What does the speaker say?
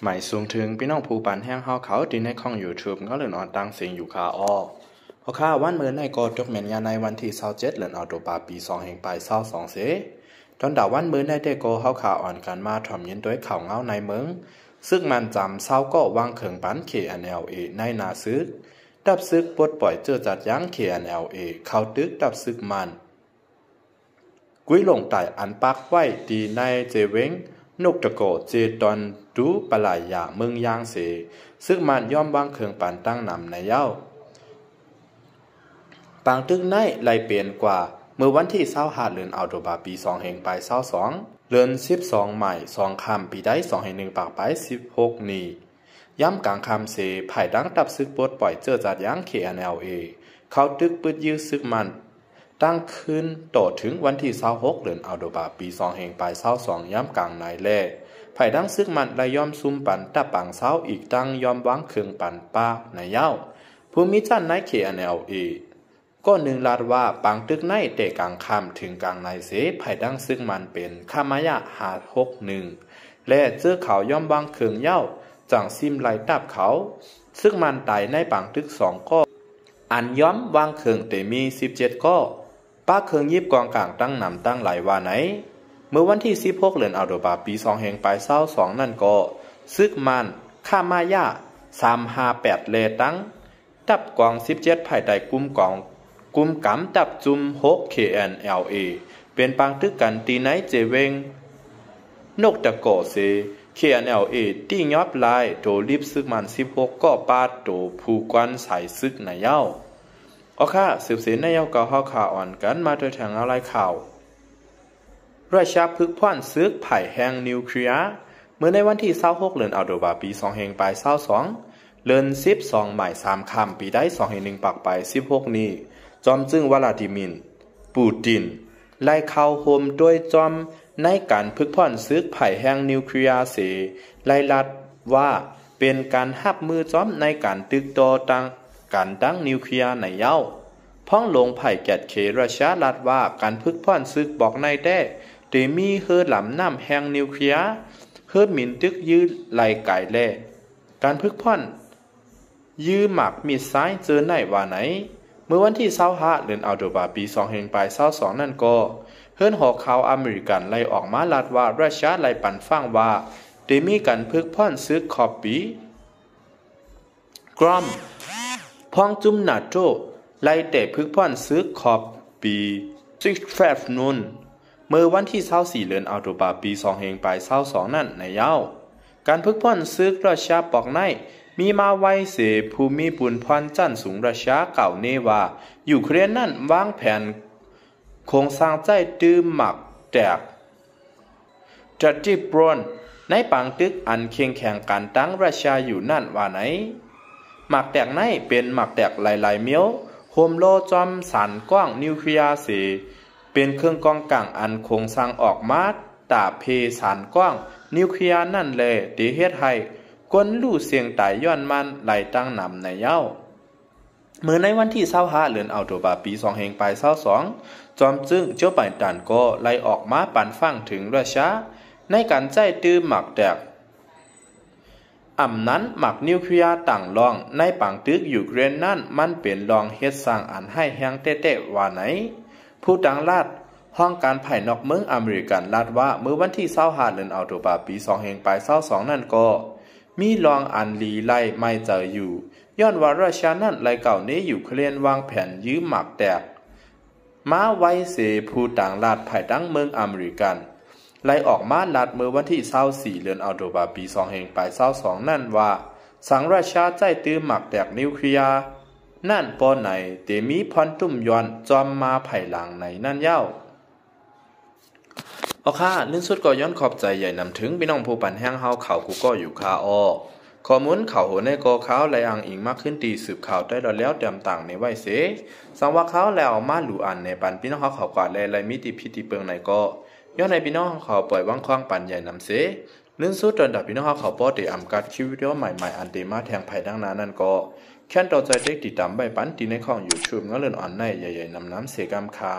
หมายสูงถึงพี่น้องผู้ปันแห้งเฮาเขาที่ในข้อง YouTube ก็เลื่อนออนตั้งเสียงอยู่คาอ้อเพราะข้าวันเมื่อในกอจกแม่นยาในวันที่27เดือนออโตบาปี2แห่งปลาย22เสตอนดาววันเมื่อในได้กอเฮาข่าวอ่อนกันมาถ่อมยินด้วยข่าวเงาในเมืองซึ่งมันจำเศร้าก็วางเขิงปัน KNLA ในนาซึกดับซึกปลดปล่อยเจอจัดยั้ง KNLA เข้าตึกดับซึกมันกุ้ยลงไต่อันปักไว้ดีในเจเวงนกตะโกเจตอนดูปลายยาเมืองยางเสซึ่งมันย่อมวางเขิงปันตั้งนำในเย้าปางตึกในไล่เปลี่ยนกว่าเมื่อวันที่25เดือนออโตบาปี2แห่งปลาย22เดือน12ใหม่2คำปีได้2แห่ง1ปากไป16นี้ย้ำกลางคำเสภายดังตับซึกปลดปล่อยเจอจัดยั้ง KNLA เขาตึกปืดยื้อซึกมันตั้งขึ้นต่อถึงวันที่26เดือนออโตบาปี2แห่งปลาย22ย้ำกลางในแล่ภายดังซึกมันและย่อมซุ่มปันตะปังเศร้าอีกตั้งย่อมวางเครื่องปันป้าในเย้าภูมิจันใน KNLAก็หนึ่งลาดว่าปังตึกในแต่กลางคำถึงกลางในเสภายดังซึ่งมันเป็นขามายะ561และเจอเขาย่อมวางเครื่องเย้าจังซิมไล่ตับเขาซึ่งมันตายในปังตึก2ก็อันย่อมวางเครื่องแต่มี17ก็ป้าเครื่องยิบกองกลางตั้งนำตั้งหลายว่าไหนเมื่อวันที่16เดือนออโตบาปี2แห่งปลาย22นั่นก็ซึกมันขามายะ358เลตั้งตับกอง17ภายใต้กุมกำตับจุม6 KNLA เป็นปังตึกกันตีไหนเจเวงนกตะโกเซ KNLA ตียอบลายโดลิบซึกมัน16ก็ปาดโดผู้กวนใส่ซึกในเย้าค่ะสืบเสียในเย้าก็เฮาข่าวอ่อนกันมาโดยทางอะไรข่าวราชาพึกพ่อนซึกไผ่แห่งนิวเคลียร์เมื่อในวันที่26เดือนออโตบาปี2แห่งปลาย22เดือน12ใหม่3ค่ำปีได้2แห่ง1ปักไป16นี้จอมจึงวลาดิมินปูตินไล่เข้าโฮมโดยจอมในการพึกพ่อนซึกไผ่แห่งนิวเคลียร์เสไล่ลัดว่าเป็นการหับมือจอมในการตึกโตตั้งการตั้งนิวเคลียร์ในเย้าพ้องลงไผ่แกดเคราชาลัดว่าการพึกพ่อนซึกบอกในแต่เตมีเฮอหลำน้ำแห่งนิวเคลียร์เฮอหมินตึกยื้อไล่ไก่แล่การพึกพ่อนยื้อหมักมีซ้ายเจอในว่าไหนเมื่อวันที่25เดือนออโตบาปี2แห่งปลาย22นั่นก็เฮิรนหอข่าวอเมริกันไล่ออกมาลาดว่าราชาไล่ปันฟังว่าได้มีการพึกพ่อนซึกคอปปีกรอมพ้องจุมนาโตไล่แต่พึกพ่อนซึกคอปปี6นูนเมื่อวันที่24เดือนออโตบาปี2แห่งปลาย22นั่นในเย้าการพึกพ่อนซึกราชาปอกในมีมาไว้เสภูมิปุนพรจันสูงราชาเก่าเนว่ายูเครนนั่นวางแผนโครงสร้างใจตื้มหมักแตกจัดจิบรอนในปังตึกอันเคียงแข่งการตั้งราชาอยู่นั่นว่าไหนหมักแตกในเป็นหมักแตกหลายๆเมียวโฮมโลจอมสันกว้างนิวเคลียร์เสเป็นเครื่องกองกลางอันโครงสร้างออกมาตาเพสันกว้างนิวเคลียร์นั่นแลเดเฮ็ดให้กวนลู่เสียงตายย้อนมันไหลตั้งนำในเย้าเมื่อในวันที่25เดือนออโตบาปี2แห่งปลาย22จอมจึงเจ้าป่ายตันก็ไล่ออกมาปันฟังถึงราชาในการใจตื้อหมักแตกนั้นหมักนิวเคลียร์ต่างรองในปังตึกยูเครนนั่นมันเป็นรองเฮ็ดสร้างอันให้แห้งเตะๆว่าไหนผู้ต่างลาดห้องการภายนอกเมืองอเมริกันลาดว่าเมื่อวันที่25เดือนออโตบาปี2แห่งปลาย22นั่นก็มีรองอันลีไล่ไม่เจออยู่ย้อนว่าราชานั่นไล่เก่านี้อยู่เคลียนวางแผนยื้อหมักแตกมาไว้เสผู้ต่างลาดภายดังเมืองอเมริกันไล่ออกมาลาดเมื่อวันที่24เดือนออโตบาปี2แห่งปลาย22นั่นว่าสังราชาใจตื้อหมักแตกนิวเคลียร์นั่นปอไหนเตมีพรตุ่มย้อนจอมมาภายหลังในนั่นเย้าค่ะลื่นสุดก็ย้อนขอบใจใหญ่นำถึงพี่น้องผู้ปั่นแห้งเฮาข่าวกูก็อยู่คาอ้อข้อมูลข่าวหัวในกอข่าวและอ้างอิงมากขึ้นตีสืบข่าวได้แล้วเตรียมต่างในไว้เสสังว่าข่าวแล้วมาหลู่อันในปันพี่น้องเขากว่าและมิติพิธีเปิงในก็ย้อนในพี่น้องเขาปล่อยว่างคว้างปันใหญ่นำเสลื่นสุดตอนดับพี่น้องเขาป้อเตอำกัดคลิปวิดีโอใหม่ๆอันเตมาแทงไผ่ดังนั้นนั่นก็แค่ต่อใจเด็กติดตามใบปันตีในข้อง YouTube งั้นเลื่อนอ่อนในใหญ่ๆนำน้ำเสกำคา